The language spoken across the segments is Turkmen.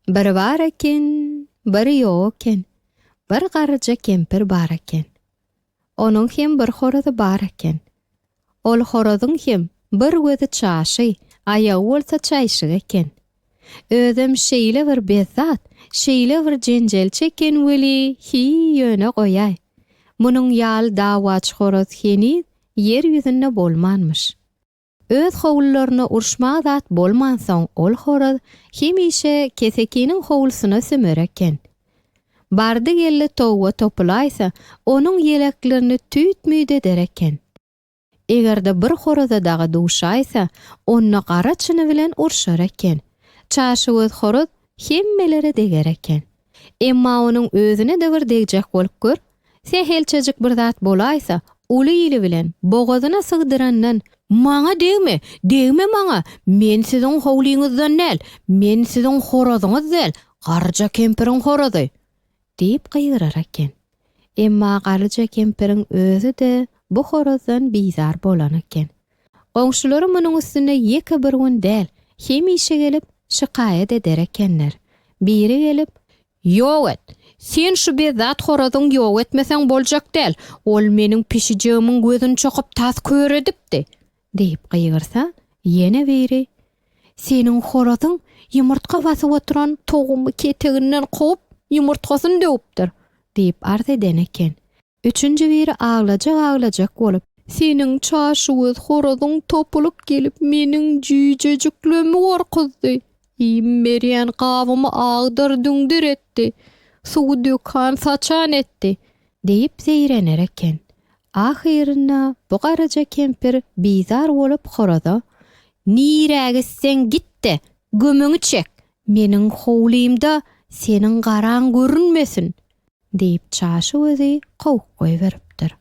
Bir bar eken, bir ýok eken. Bir garryja kempir bar eken. Onuň hem bir horozy bar eken. Ol horozyň hem bir gözi çaşy, aýagy bolsa çaýşyk eken. Özüm şeýle bir bezat, şeýle bir jenjel çeken weli hi ýöne goýay. Munyň ýaly dawaçy horoz heni yer ýüzünde bolmanmyş. Öz howlullaryna urşmak zat bolman soň ol horoz hemişe kesekiniň howlusyna sömer eken. Bardy gelli towa topulaysa, onuň ýeleklerini tüýtmüýde dereken. Egerde bir horoza dagy duşaýsa, onu gara çyny bilen urşar eken. Çaşy öz horoz hemmelere deger eken. Emma onuň özüne de bir degjek bolup gör. Sen helçejik bir zat bolaýsa, uly ýyly bilen bogazyna sygdyrandan "Maňa degme maňa, men siziň howlyňyzdan näl, men siziň horozyňyz del, garja kempiriň horozy" diýip gyýrar eken. Emma garja kempiriň özü de bu horozdan bizar bolan eken. Goňşulary munyň üstüne ýeke bir gün del, hemişe gelip şikaýet eder ekenler. Biri gelip "Ýok et, sen şu bezat horozyň ýok etmeseň boljak del, ol meniň pişijegimiň gözüni çokup tas köredipdi" diýip gyýyrsa, ýene biri "Seniň horozyň ýumurtga basyp oturan togumy keteginden goýup ýumurtgasyny döwüpdir" diýip arz eden eken. Üçüncü biri ağlajak bolup "Seniň çaşygyz horozyň topulup gelip meniň jüjejiklerimi gorkuzdy. Merýän gawymy agdyrdyňdyr etdi. Suw dökan saçan etdi" diýip zeýrener eken. Ahyrynda bu garaja kempir bizar bolup horoza "Niräge sen gitde, gömüňi çek. Meniň howlymda seniň garan görünmesin" diýip çaşy özi gowy goýberipdir.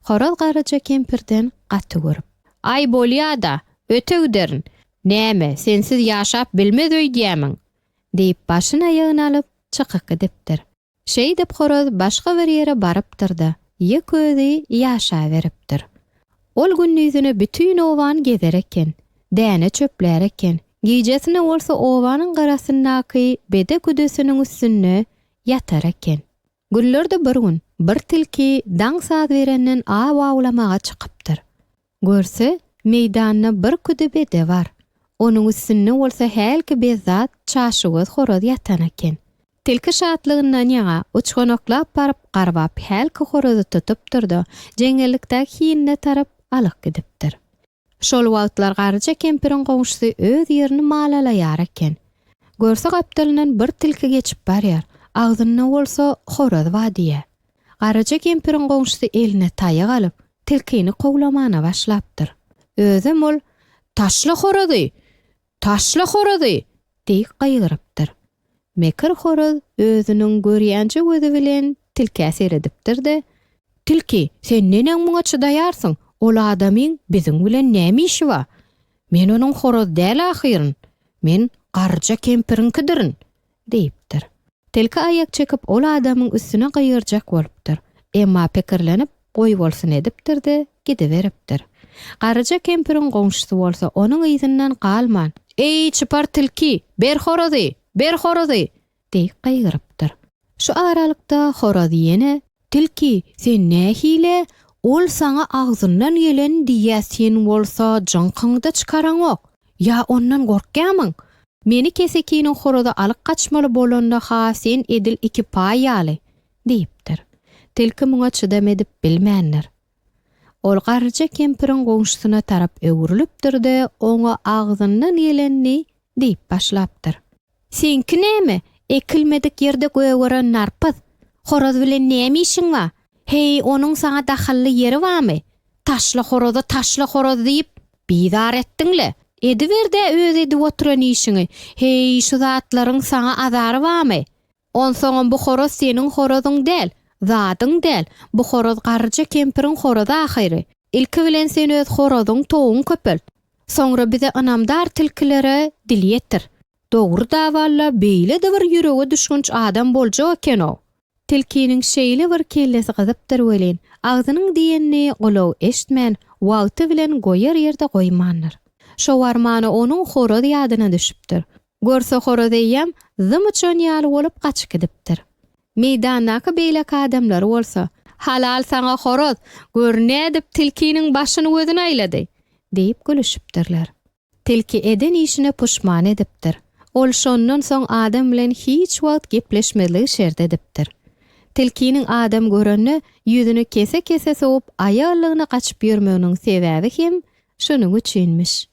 Horoz garaja kempirden gaty görüp "Ay bolýa-da, öte giderin. Näme, sensiz ýaşap bilmez öýdýämiň" diýip başyny aýagyny alyp çykyp gidipdir. Şeý dep horoz başga bir ýere barypdyr-da, ýek özi ýaşa beripdir. Ol gündüzüni bütün owan gezer eken, däne çöpler eken. Gijesine bolsa owanyň garasyndaky bede güdesiniň üstünde ýatar eken. Güllerde bir gün bir tilki daň saz berenden awawlamaga çykypdyr. Görse, meýdanyna bir küde bede bar. Onuň üstünde bolsa helki bezat çaşygyz horoz ýatan eken. Tilki şatlygyndan ýaga uçganoklap baryp garbap helki horozy tutup-da, jeňellikdäki hinne tarap alyk gidipdir. Şol wagtlar garja kempiriň goňşusy öz ýerini malalaýar eken. Görse gapdalynan bir tilki geçip barýar. Agzynda bolsa horoz wadiýe. Garja kempiriň goňşusy eline taýyk alyp, tilkini gowlamana başlapdyr. Özüm ol "Taşla horozy, taşla horozy" diýip gaýrypdyr. Mekir horoz özüniň görýänçe gözi bilen tilkä seredipdir-de "Tilki, sen neneň muňa çydaýarsyň? Ol adamyň biziň bilen näme işi bar? Men onuň horoz däl ahyryn. Men garja kempiriňkidirin" diýipdir. Tilki aýak çekip ol adamyň üstüne gyýyrjak bolupdyr. Emma pikirlenip goý bolsun edipdir-de gidiberipdir. Garja kempiriň goňşusy bolsa onuň ýyzyndan galman "Ey çypar tilki, ber horozy, ber horozy" diýip gaýrypdyr. Şu aralykda horoz ýene "Tilki, sen nähile? Ol saňa agzyndan gelen diýäsin bolsa jynkyňda çykaran ok. Ya ondan gorkýamyň? Meni kesekiniň horoza alyp kaçmaly bolanda ha sen edil iki paýaly" diýipdir. Tilki muňa çydam edip bilmändir. Ol garja kempiriň goňşusyna tarap öwrülipdir-de oňa agzyndan gelenni diýip başlapdyr. "Senki näme? Ekilmedik ýerde göwüren narpaz. Horoz bilen näme işiň bar? Hey, onuň saňa dahally ýeri barmy? Taşla horoz diýip bizar etdiňle. Ediber-de öz edip oturan işiňi. Hey, şu zatlaryň saňa azary barmy? Onsoň bu horoz seniň horozyň del, zatyň del. Bu horoz garja kempiriň horozy ahyry. Ilki bilen sen öz horozyň toğuň köpelt. Soňra bize anamdar tilkilere dil ýetir. Dogry da walla beýle de bir ýürege düşkünç adam boljak eken o. Tilkiniň şeýle bir kellesi gyzypdyr welin. Agzynyň diýenini golaw eşitmän, wagty bilen goýar ýerde goýmandyr. Şo warmany onuň horoz ýadyna düşüpdir. Görse horoz eýýäm zymyçan ýaly bolup gaçyp gidipdir. Meýdanaky beýleki adamlar bolsa, halal saňa horoz, gör nädip tilkiniň başyny gözüne aýlady diýip gülüşipdirler. Tilki eden işine puşman edipdir. Ol şondan soň adam bilen hiç wagt gepleşmeli şerde edipdir. Tilkiniň adam görenne ýüzüni kese-kese soğup aýallygyna gaçyp ýörmeginiň sebäbi hem şonuň üçinmiş.